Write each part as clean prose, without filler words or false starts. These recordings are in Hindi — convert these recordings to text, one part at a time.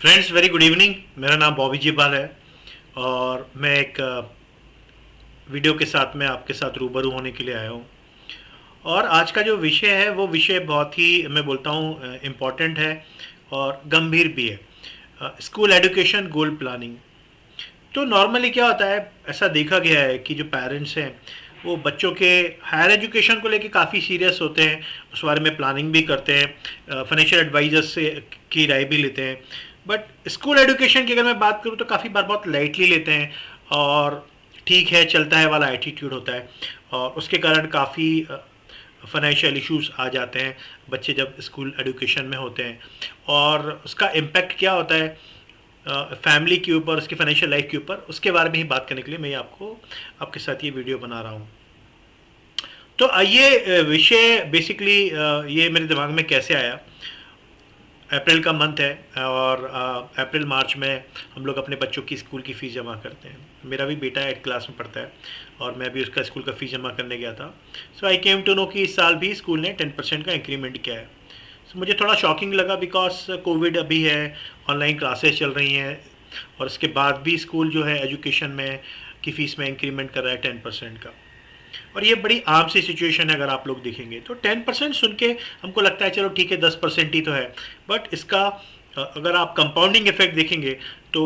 Friends, very good evening. मेरा नाम बॉबी जीपाल है और मैं एक वीडियो के साथ में आपके साथ रूबरू होने के लिए आया हूँ। और आज का जो विषय है वो विषय बहुत ही, मैं बोलता हूँ, इम्पॉर्टेंट है और गंभीर भी है। School education goal planning. तो नॉर्मली क्या होता है, ऐसा देखा गया है कि जो पेरेंट्स हैं वो बच्चों के हायर एजुकेशन को लेके काफ़ी सीरियस होते हैं, उस बारे में प्लानिंग भी करते हैं, फाइनेंशियल एडवाइजर्स से की राय भी लेते हैं। बट स्कूल एजुकेशन की अगर मैं बात करूँ तो काफ़ी बार बहुत लाइटली लेते हैं और ठीक है चलता है वाला एटीट्यूड होता है, और उसके कारण काफ़ी फाइनेंशियल इश्यूज आ जाते हैं बच्चे जब स्कूल एजुकेशन में होते हैं। और उसका इम्पैक्ट क्या होता है फैमिली के ऊपर, उसकी फाइनेंशियल लाइफ के ऊपर, उसके बारे में ही बात करने के लिए मैं आपको आपके साथ ये वीडियो बना रहा हूँ। तो आइए, विषय बेसिकली ये मेरे दिमाग में कैसे आया। अप्रैल का मंथ है और अप्रैल मार्च में हम लोग अपने बच्चों की स्कूल की फ़ीस जमा करते हैं। मेरा भी बेटा 8 क्लास में पढ़ता है और मैं भी उसका स्कूल का फ़ीस जमा करने गया था। सो आई केम टू नो कि इस साल भी स्कूल ने 10% का इंक्रीमेंट किया है। सो मुझे थोड़ा शॉकिंग लगा बिकॉज कोविड अभी है, ऑनलाइन क्लासेस चल रही हैं और उसके बाद भी स्कूल जो है एजुकेशन में की फ़ीस में इंक्रीमेंट कर रहा है 10% का। और ये बड़ी आम सी सिचुएशन है, अगर आप लोग देखेंगे तो 10% सुन के हमको लगता है चलो ठीक है 10% ही तो है। बट इसका अगर आप कंपाउंडिंग इफेक्ट देखेंगे तो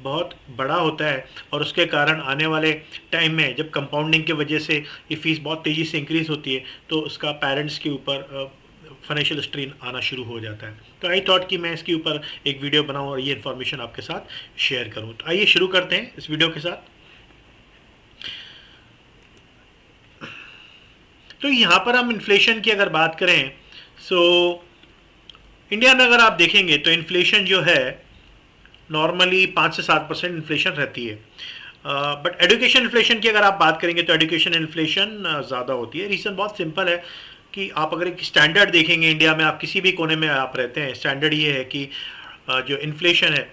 बहुत बड़ा होता है, और उसके कारण आने वाले टाइम में जब कंपाउंडिंग की वजह से ये फीस बहुत तेज़ी से इंक्रीज होती है तो उसका पेरेंट्स के ऊपर फाइनेंशियल स्ट्रेन आना शुरू हो जाता है। तो आई थॉट कि मैं इसके ऊपर एक वीडियो बनाऊं और ये इन्फॉर्मेशन आपके साथ शेयर करूं। तो आइए शुरू करते हैं इस वीडियो के साथ। तो यहाँ पर हम इन्फ्लेशन की अगर बात करें, सो इंडिया में अगर आप देखेंगे तो इन्फ्लेशन जो है नॉर्मली 5 से 7% इन्फ्लेशन रहती है। बट एजुकेशन इन्फ्लेशन की अगर आप बात करेंगे तो एजुकेशन इन्फ्लेशन ज़्यादा होती है। रीज़न बहुत सिंपल है कि आप अगर एक स्टैंडर्ड देखेंगे इंडिया में, आप किसी भी कोने में आप रहते हैं, स्टैंडर्ड ये है कि जो इन्फ्लेशन है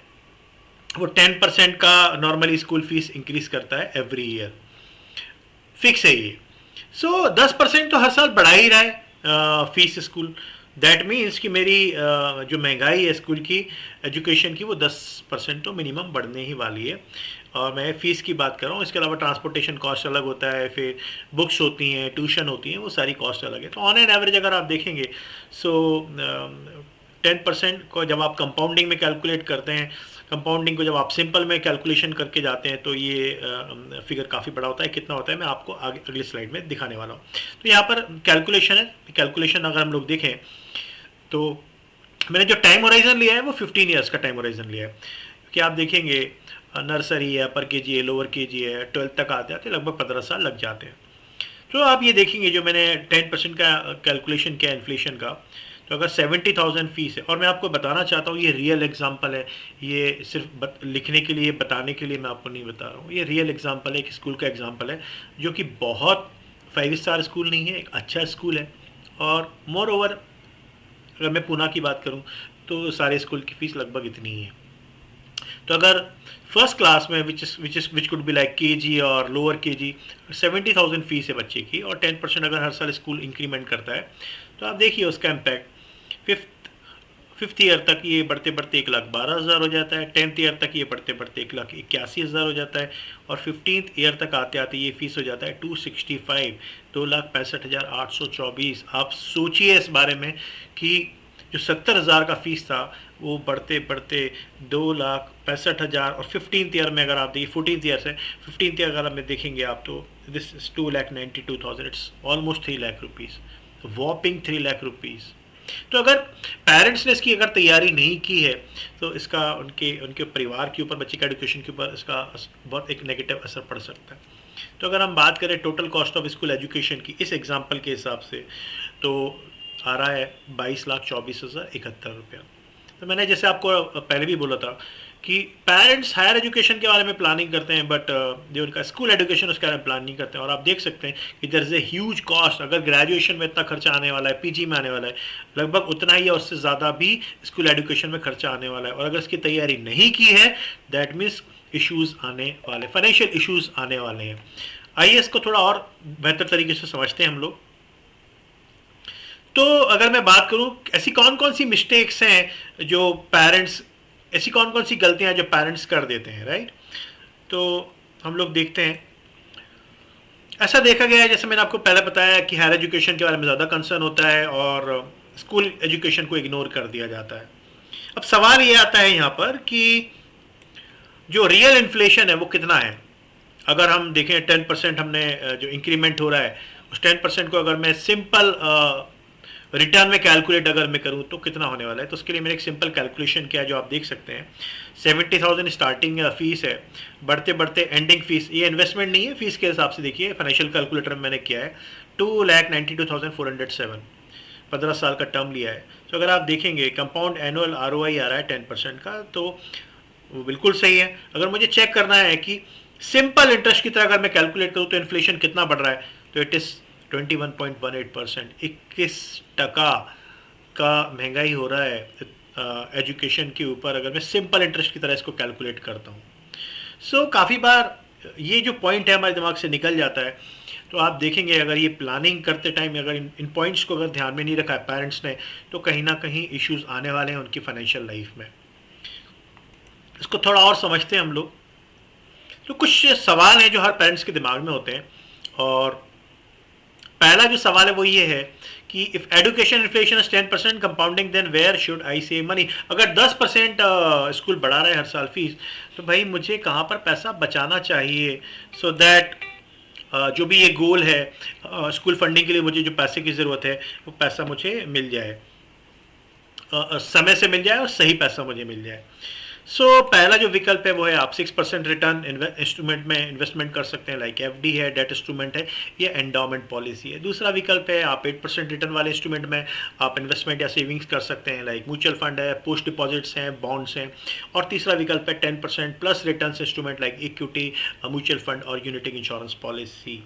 वो 10% का नॉर्मली स्कूल फीस इंक्रीज करता है एवरी ईयर, फिक्स है ये। सो 10% तो हर साल बढ़ा ही रहा है फीस स्कूल। दैट मीन्स कि मेरी जो महंगाई है स्कूल की, एजुकेशन की, वो 10% तो मिनिमम बढ़ने ही वाली है। और मैं फ़ीस की बात कर रहा हूँ, इसके अलावा ट्रांसपोर्टेशन कॉस्ट अलग होता है, फिर बुक्स होती हैं, ट्यूशन होती हैं, वो सारी कॉस्ट अलग है। तो ऑन एन एवरेज अगर आप देखेंगे सो 10% को जब आप कंपाउंडिंग में कैलकुलेट करते हैं, कंपाउंडिंग को जब आप सिंपल में कैलकुलेशन करके जाते हैं तो ये फिगर काफ़ी बड़ा होता है। कितना होता है मैं आपको आगे अगली स्लाइड में दिखाने वाला हूँ। तो यहाँ पर कैलकुलेशन है। कैलकुलेशन अगर हम लोग देखें तो मैंने जो टाइम होराइजन लिया है वो 15 ईयर्स का टाइम होराइजन लिया है। कि आप देखेंगे नर्सरी है, अपर केजी है, लोअर केजी है, 12th तक आते आते लगभग 15 साल लग जाते हैं। तो आप ये देखेंगे जो मैंने 10% का कैलकुलेशन किया इन्फ्लेशन का, तो अगर 70,000 फीस है, और मैं आपको बताना चाहता हूँ ये रियल एग्जांपल है, ये सिर्फ लिखने के लिए, बताने के लिए मैं आपको नहीं बता रहा हूँ, ये रियल एग्जांपल है, एक स्कूल का एग्जांपल है जो कि बहुत 5 स्टार स्कूल नहीं है, एक अच्छा स्कूल है। और मोर ओवर अगर मैं पूना की बात करूँ तो सारे स्कूल की फ़ीस लगभग इतनी ही है। तो अगर फर्स्ट क्लास में which could be like KG और लोअर केजी 70,000 फीस है बच्चे की, और 10% अगर हर साल स्कूल इंक्रीमेंट करता है तो आप देखिए उसका इम्पैक्ट। फिफ्थ ईयर तक ये बढ़ते बढ़ते 1,12,000 हो जाता है, 10th ईयर तक ये बढ़ते बढ़ते 1,81,000 हो जाता है, और 15th ईयर तक आते आते ये फीस हो जाता है 265, 2,65,824। आप सोचिए इस बारे में कि जो 70,000 का फीस था वो बढ़ते बढ़ते 2,65,000, और 15th ईयर में अगर आप देखिए 14th ईयर से 15th ईयर अगर में देखेंगे आप तो this is 2,92,000, it's almost 3 lakh rupees, whopping 3 lakh rupees. तो अगर पेरेंट्स ने इसकी अगर तैयारी नहीं की है तो इसका उनके उनके परिवार के ऊपर, बच्चे के एजुकेशन के ऊपर इसका बहुत एक नेगेटिव असर पड़ सकता है। तो अगर हम बात करें total cost of school education की इस एग्जांपल के हिसाब से, तो आ रहा है 22,24,071 रुपया। तो मैंने जैसे आपको पहले भी बोला था कि पेरेंट्स हायर एजुकेशन के बारे में प्लानिंग करते हैं, बट जो उनका स्कूल एजुकेशन उसके बारे में प्लान नहीं करते हैं। और आप देख सकते हैं कि there is a huge cost. अगर ग्रेजुएशन में इतना खर्चा आने वाला है, पीजी में आने वाला है, लगभग उतना ही या उससे ज़्यादा भी स्कूल एजुकेशन में खर्चा आने वाला है। और अगर इसकी तैयारी नहीं की है दैट मीन्स इश्यूज़ आने वाले, फाइनेंशियल इश्यूज़ आने वाले हैं। आइए इसको थोड़ा और बेहतर तरीके से समझते हैं हम लोग। तो अगर मैं बात करूं ऐसी कौन कौन सी मिस्टेक्स हैं जो पेरेंट्स ऐसी कौन कौन सी गलतियां जो पेरेंट्स कर देते हैं, राइट? तो हम लोग देखते हैं, ऐसा देखा गया है, जैसे मैंने आपको पहले बताया कि हायर एजुकेशन के बारे में ज़्यादा कंसर्न होता है और स्कूल एजुकेशन को इग्नोर कर दिया जाता है। अब सवाल ये आता है यहाँ पर कि जो रियल इन्फ्लेशन है वो कितना है। अगर हम देखें 10% हमने जो इंक्रीमेंट हो रहा है, उस 10% को अगर मैं सिंपल रिटर्न में कैलकुलेट अगर मैं करूं तो कितना होने वाला है, तो उसके लिए मैंने एक सिंपल कैलकुलेशन किया जो आप देख सकते हैं। 70,000 स्टार्टिंग फीस है, बढ़ते बढ़ते एंडिंग फीस, ये इन्वेस्टमेंट नहीं है, फीस के हिसाब से देखिए, फाइनेंशियल कैलकुलेटर में मैंने किया है 2,92,407, 15 साल का टर्म लिया है। तो अगर आप देखेंगे कंपाउंड एनुअल ROI आ रहा है 10% का, तो वो बिल्कुल सही है। अगर मुझे चेक करना है कि सिंपल इंटरेस्ट की तरह अगर मैं कैलकुलेट करूँ तो इन्फ्लेशन कितना बढ़ रहा है, तो इट इज़ 21.18%, 21% का महंगाई हो रहा है एजुकेशन के ऊपर, अगर मैं सिंपल इंटरेस्ट की तरह इसको कैलकुलेट करता हूँ। सो काफ़ी बार ये जो पॉइंट है हमारे दिमाग से निकल जाता है। तो आप देखेंगे अगर ये प्लानिंग करते टाइम अगर इन पॉइंट्स को अगर ध्यान में नहीं रखा है पेरेंट्स ने, तो कहीं ना कहीं इश्यूज आने वाले हैं उनकी फाइनेंशियल लाइफ में। इसको थोड़ा और समझते हैं हम लोग। तो कुछ सवाल हैं जो हर पेरेंट्स के दिमाग में होते हैं, और पहला जो सवाल है वो ये है कि if education inflation is 10% compounding then where should I save money. अगर 10% स्कूल बढ़ा रहा है हर साल फीस, तो भाई मुझे कहाँ पर पैसा बचाना चाहिए सो दैट जो भी ये गोल है स्कूल फंडिंग के लिए मुझे जो पैसे की ज़रूरत है वो पैसा मुझे मिल जाए, समय से मिल जाए और सही पैसा मुझे मिल जाए। पहला जो विकल्प है वो है आप 6% रिटर्न इंस्ट्रूमेंट में इन्वेस्टमेंट कर सकते हैं, लाइक FD है, डेट इंस्ट्रूमेंट है, या एंडाउमेंट पॉलिसी है। दूसरा विकल्प है आप 8% रिटर्न वाले इंस्ट्रूमेंट में आप इन्वेस्टमेंट या सेविंग्स कर सकते हैं, लाइक म्यूचुअल फंड है, पोस्ट डिपॉजिट्स हैं, बॉन्ड्स हैं। और तीसरा विकल्प है 10% plus return instrument like equity, mutual fund और यूनिट इंश्योरेंस पॉलिसी।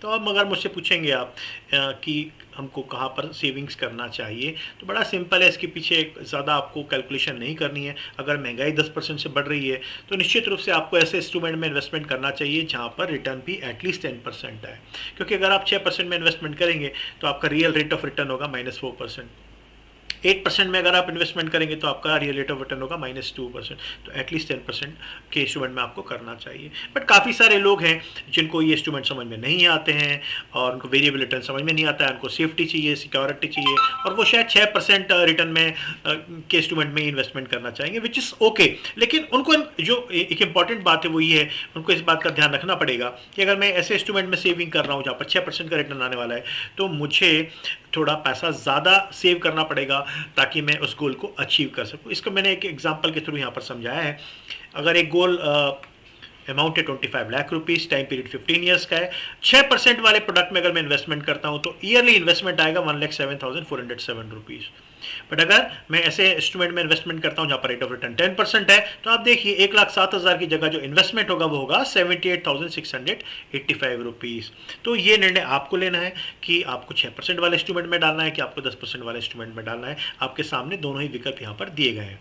तो अब अगर मुझसे पूछेंगे आप कि हमको कहाँ पर सेविंग्स करना चाहिए, तो बड़ा सिंपल है, इसके पीछे ज़्यादा आपको कैलकुलेशन नहीं करनी है। अगर महंगाई 10% से बढ़ रही है तो निश्चित रूप से आपको ऐसे इंस्ट्रूमेंट में इन्वेस्टमेंट करना चाहिए जहाँ पर रिटर्न भी एटलीस्ट 10% है, क्योंकि अगर आप 6% में इन्वेस्टमेंट करेंगे तो आपका रियल रेट ऑफ रिटर्न होगा -4%। 8% में अगर आप इन्वेस्टमेंट करेंगे तो आपका रियल रेट ऑफ रिटर्न होगा -2%। तो एटलीस्ट 10% के इंस्ट्रूमेंट में आपको करना चाहिए। बट काफ़ी सारे लोग हैं जिनको ये इंस्ट्रूमेंट समझ में नहीं आते हैं और उनको वेरिएबल रिटर्न समझ में नहीं आता है, उनको सेफ्टी चाहिए, सिक्योरिटी चाहिए, और वो शायद 6% रिटर्न में के इंस्ट्रूमेंट में इन्वेस्टमेंट करना चाहेंगे, विच इज़ ओके। लेकिन उनको जो एक इंपॉर्टेंट बात है वो ये है, उनको इस बात का ध्यान रखना पड़ेगा कि अगर मैं ऐसे इंस्ट्रूमेंट में सेविंग कर रहा हूँ जहाँ पर 6% का रिटर्न आने वाला है, तो मुझे थोड़ा पैसा ज़्यादा सेव करना पड़ेगा ताकि मैं उस गोल को अचीव कर सकूं। इसको मैंने एक एग्जांपल के थ्रू यहाँ पर समझाया है। अगर एक गोल अमाउंट है 25 lakh rupees, time period 15 years का है, 6% वाले प्रोडक्ट में अगर मैं इन्वेस्टमेंट करता हूँ तो ईयरली इन्वेस्टमेंट आएगा 1,07,407 रुपीज़। बट अगर मैं ऐसे इंस्ट्रूमेंट में इन्वेस्टमेंट करता हूँ जहाँ पर रेट ऑफ रिटर्न 10% है, तो आप देखिए 1,07,000 की जगह जो इन्वेस्टमेंट होगा वो होगा 78,685 रुपीज़। तो ये निर्णय आपको लेना है कि आपको 6% वाले इंस्ट्रूमेंट में डालना है कि आपको 10% वाले इंस्ट्रूमेंट में डालना है। आपके सामने दोनों ही विकल्प यहाँ पर दिए गए हैं।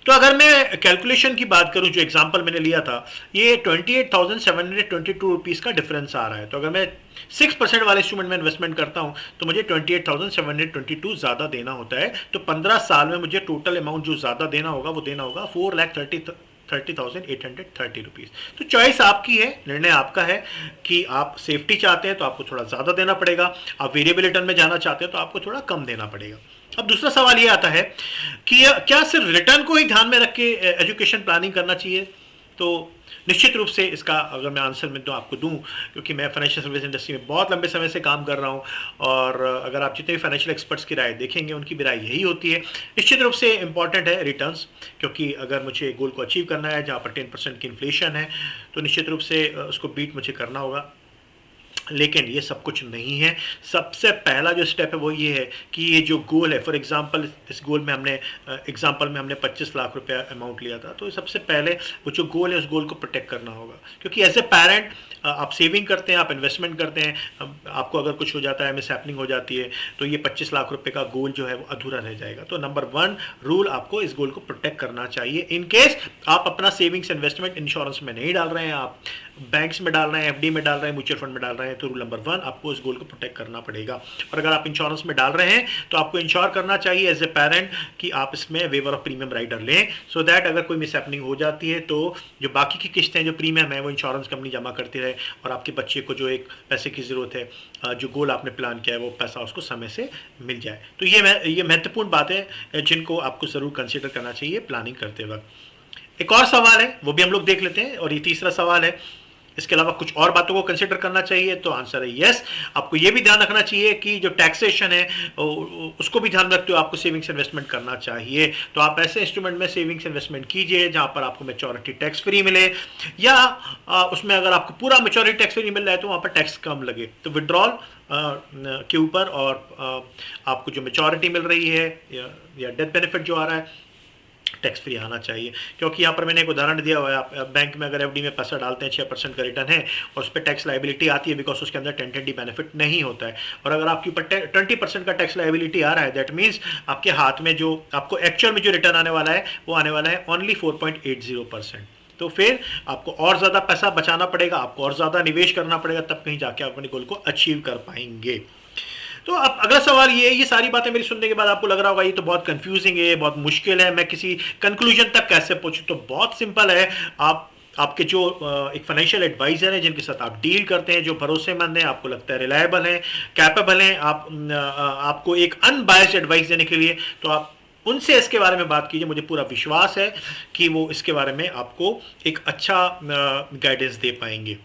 तो अगर मैं कैलकुलेशन की बात करूं, जो एग्जांपल मैंने लिया था, ये 28,722 रुपीज़ का डिफरेंस आ रहा है। तो अगर मैं 6% वाले इंस्ट्रूमेंट में इन्वेस्टमेंट करता हूं तो मुझे 28,722 ज़्यादा देना होता है। तो 15 साल में मुझे टोटल अमाउंट जो ज़्यादा देना होगा वो देना होगा 4,30,830 रुपीज़। तो चॉइस आपकी है, निर्णय आपका है कि आप सेफ्टी चाहते हैं तो आपको थोड़ा ज़्यादा देना पड़ेगा, आप वेरिएबल रिटर्न में जाना चाहते हैं तो आपको थोड़ा कम देना पड़ेगा। अब दूसरा सवाल ये आता है कि क्या सिर्फ रिटर्न को ही ध्यान में रख के एजुकेशन प्लानिंग करना चाहिए? तो निश्चित रूप से इसका अगर मैं आंसर में तो आपको दूं, क्योंकि मैं फाइनेंशियल सर्विस इंडस्ट्री में बहुत लंबे समय से काम कर रहा हूं, और अगर आप जितने भी फाइनेंशियल एक्सपर्ट्स की राय देखेंगे उनकी भी राय यही होती है। निश्चित रूप से इंपॉर्टेंट है रिटर्न्स, क्योंकि अगर मुझे गोल को अचीव करना है जहाँ पर 10% की इन्फ्लेशन है तो निश्चित रूप से उसको बीट मुझे करना होगा। लेकिन ये सब कुछ नहीं है। सबसे पहला जो स्टेप है वो ये है कि ये जो गोल है, फॉर एग्जांपल इस गोल में हमने 25 लाख रुपया अमाउंट लिया था, तो सबसे पहले वो जो गोल है उस गोल को प्रोटेक्ट करना होगा। क्योंकि एज ए पेरेंट आप सेविंग करते हैं, आप इन्वेस्टमेंट करते हैं, आपको अगर कुछ हो जाता है, मिस हैपनिंग हो जाती है, तो ये 25 लाख रुपए का गोल जो है वो अधूरा रह जाएगा। तो नंबर 1 रूल, आपको इस गोल को प्रोटेक्ट करना चाहिए। इन केस आप अपना सेविंग्स इन्वेस्टमेंट इंश्योरेंस में नहीं डाल रहे हैं, आप बैंक्स में डाल रहे हैं, एफडी में डाल रहे हैं, म्यूचुअल फंड में डाल रहे हैं, तो रूल नंबर 1 आपको उस गोल को प्रोटेक्ट करना पड़ेगा। और अगर आप इंश्योरेंस में डाल रहे हैं तो आपको इंश्योर करना चाहिए एज ए पेरेंट कि आप इसमें वेवर ऑफ प्रीमियम राइडर लें, सो दैट अगर कोई मिस हैपनिंग हो जाती है तो जो बाकी की किस्तें जो प्रीमियम है वो इंश्योरेंस कंपनी जमा करती रहे और आपके बच्चे को जो एक पैसे की ज़रूरत है, जो गोल आपने प्लान किया है, वो पैसा उसको समय से मिल जाए। तो ये महत्वपूर्ण बातें जिनको आपको ज़रूर कंसिडर करना चाहिए प्लानिंग करते वक्त। एक और सवाल है, वो भी हम लोग देख लेते हैं, और ये तीसरा सवाल है, इसके अलावा कुछ और बातों को कंसिडर करना चाहिए, तो आंसर है यस। आपको ये भी ध्यान रखना चाहिए कि जो टैक्सेशन है उसको भी ध्यान रखते हो आपको सेविंग्स इन्वेस्टमेंट करना चाहिए। तो आप ऐसे इंस्ट्रूमेंट में सेविंग्स इन्वेस्टमेंट कीजिए जहां पर आपको मैच्योरिटी टैक्स फ्री मिले, या उसमें अगर आपको पूरा मैच्योरिटी टैक्स फ्री मिल रहा है तो वहां पर टैक्स कम लगे। तो विड्रॉल के ऊपर और आपको जो मैच्योरिटी मिल रही है या डेथ बेनिफिट जो आ रहा है टैक्स फ्री आना चाहिए। क्योंकि यहाँ पर मैंने एक उदाहरण दिया हुआ है, आप बैंक में अगर एफडी में पैसा डालते हैं 6% का रिटर्न है और उस पर टैक्स लाइबिलिटी आती है बिकॉज उसके अंदर 10/20 बेनिफिट नहीं होता है, और अगर आपके ऊपर 20% का टैक्स लाइबिलिटी आ रहा है दैट मीन्स आपके हाथ में जो आपको एक्चुअल में जो रिटर्न आने वाला है वो आने वाला है ओनली 4.80%। तो फिर आपको और ज़्यादा पैसा बचाना पड़ेगा, आपको और ज़्यादा निवेश करना पड़ेगा, तब कहीं जाके आप अपने गोल को अचीव कर पाएंगे। तो अब अगला सवाल ये सारी बातें मेरी सुनने के बाद आपको लग रहा होगा ये तो बहुत कंफ्यूजिंग है, बहुत मुश्किल है, मैं किसी कंक्लूजन तक कैसे पहुंचूं। तो बहुत सिंपल है, आपके जो एक फाइनेंशियल एडवाइजर हैं जिनके साथ आप डील करते हैं, जो भरोसेमंद हैं, आपको लगता है रिलायबल हैं, कैपेबल हैं, आपको एक अनबायस्ड एडवाइस देने के लिए, तो आप उनसे इसके बारे में बात कीजिए। मुझे पूरा विश्वास है कि वो इसके बारे में आपको एक अच्छा गाइडेंस दे पाएंगे।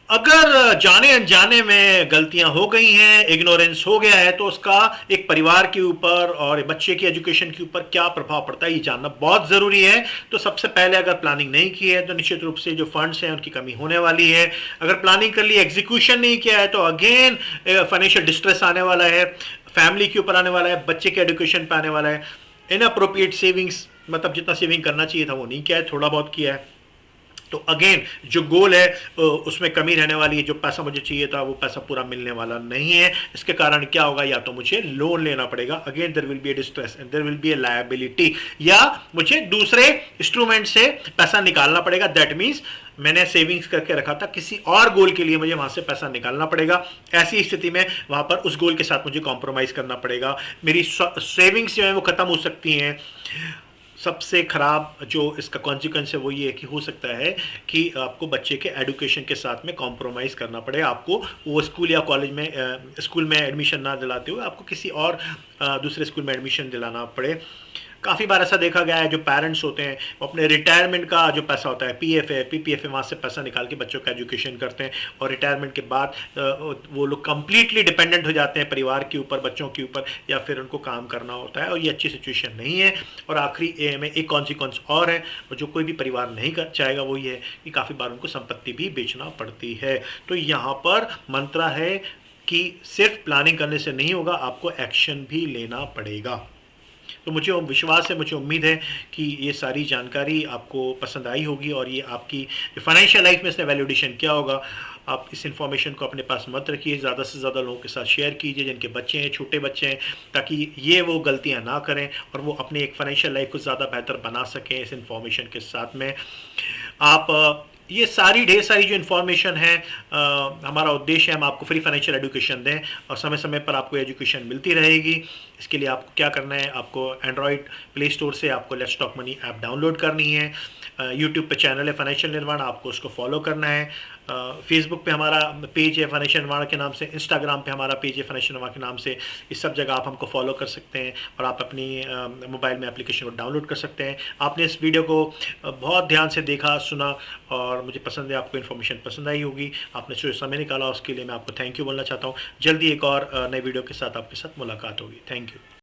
अगर जाने अनजाने में गलतियां हो गई हैं, इग्नोरेंस हो गया है, तो उसका एक परिवार के ऊपर और बच्चे की एजुकेशन के ऊपर क्या प्रभाव पड़ता है ये जानना बहुत ज़रूरी है। तो सबसे पहले अगर प्लानिंग नहीं की है तो निश्चित रूप से जो फंड्स हैं उनकी कमी होने वाली है। अगर प्लानिंग कर ली, एग्जीक्यूशन नहीं किया है, तो अगेन फाइनेंशियल डिस्ट्रेस आने वाला है, फैमिली के ऊपर आने वाला है, बच्चे के एजुकेशन पर आने वाला है। इनअप्रोप्रिएट सेविंग्स, मतलब जितना सेविंग करना चाहिए था वो नहीं किया है, थोड़ा बहुत किया है, तो अगेन जो गोल है उसमें कमी रहने वाली है। जो पैसा मुझे चाहिए था वो पैसा पूरा मिलने वाला नहीं है। इसके कारण क्या होगा, या तो मुझे लोन लेना पड़ेगा, again there will be a distress and there will be a liability, या मुझे दूसरे इंस्ट्रूमेंट से पैसा निकालना पड़ेगा। दैट मीन्स मैंने सेविंग्स करके रखा था, किसी और गोल के लिए मुझे वहां से पैसा निकालना पड़ेगा। ऐसी स्थिति में वहां पर उस गोल के साथ मुझे कॉम्प्रोमाइज करना पड़ेगा, मेरी सेविंग्स जो है वो खत्म हो सकती हैं। सबसे ख़राब जो इसका कॉन्सिक्वेंस है वो ये है कि हो सकता है कि आपको बच्चे के एजुकेशन के साथ में कॉम्प्रोमाइज़ करना पड़े, आपको वो स्कूल या कॉलेज में स्कूल में एडमिशन ना दिलाते हुए आपको किसी और दूसरे स्कूल में एडमिशन दिलाना पड़े। काफ़ी बार ऐसा देखा गया है, जो पेरेंट्स होते हैं वो अपने रिटायरमेंट का जो पैसा होता है, पीएफ है, पीपीएफ है, वहाँ से पैसा निकाल के बच्चों का एजुकेशन करते हैं, और रिटायरमेंट के बाद वो लोग कम्प्लीटली डिपेंडेंट हो जाते हैं परिवार के ऊपर, बच्चों के ऊपर, या फिर उनको काम करना होता है, और ये अच्छी सिचुएशन नहीं है। और आखिरी में एक कॉन्सिक्वेंस और है, जो कोई भी परिवार नहीं कर चाहेगा, वो ये है कि काफ़ी बार उनको संपत्ति भी बेचना पड़ती है। तो यहाँ पर मंत्र है कि सिर्फ प्लानिंग करने से नहीं होगा, आपको एक्शन भी लेना पड़ेगा। तो मुझे विश्वास है, मुझे उम्मीद है कि ये सारी जानकारी आपको पसंद आई होगी, और ये आपकी फाइनेंशियल लाइफ में इसने वैल्यू एडिशन किया होगा। आप इस इन्फॉर्मेशन को अपने पास मत रखिए, ज़्यादा से ज़्यादा लोगों के साथ शेयर कीजिए जिनके बच्चे हैं, छोटे बच्चे हैं, ताकि ये वो गलतियां ना करें और वो अपनी एक फाइनेंशियल लाइफ को ज़्यादा बेहतर बना सकें इस इन्फॉर्मेशन के साथ में। आप ये सारी ढेर सारी जो इन्फॉर्मेशन है, हमारा उद्देश्य है हम आपको फ्री फाइनेंशियल एजुकेशन दें और समय समय पर आपको एजुकेशन मिलती रहेगी। इसके लिए आपको क्या करना है, आपको एंड्रॉयड प्ले स्टोर से आपको let's talk money app download करनी है। यूट्यूब पे चैनल है फाइनेंशियल निर्वाण, आपको उसको फॉलो करना है। फेसबुक पे हमारा पेज है फाइनेंशियल निर्वाण के नाम से, इंस्टाग्राम पे हमारा पेज है फाइनेंशियल निर्वाण के नाम से। इस सब जगह आप हमको फॉलो कर सकते हैं और आप अपनी मोबाइल में एप्लीकेशन को डाउनलोड कर सकते हैं। आपने इस वीडियो को बहुत ध्यान से देखा, सुना, और मुझे पसंद है, आपको इन्फॉर्मेशन पसंद आई होगी। आपने जो समय निकाला उसके लिए मैं आपको थैंक यू बोलना चाहता हूँ। जल्दी एक और नए वीडियो के साथ आपके साथ मुलाकात होगी। Thank you.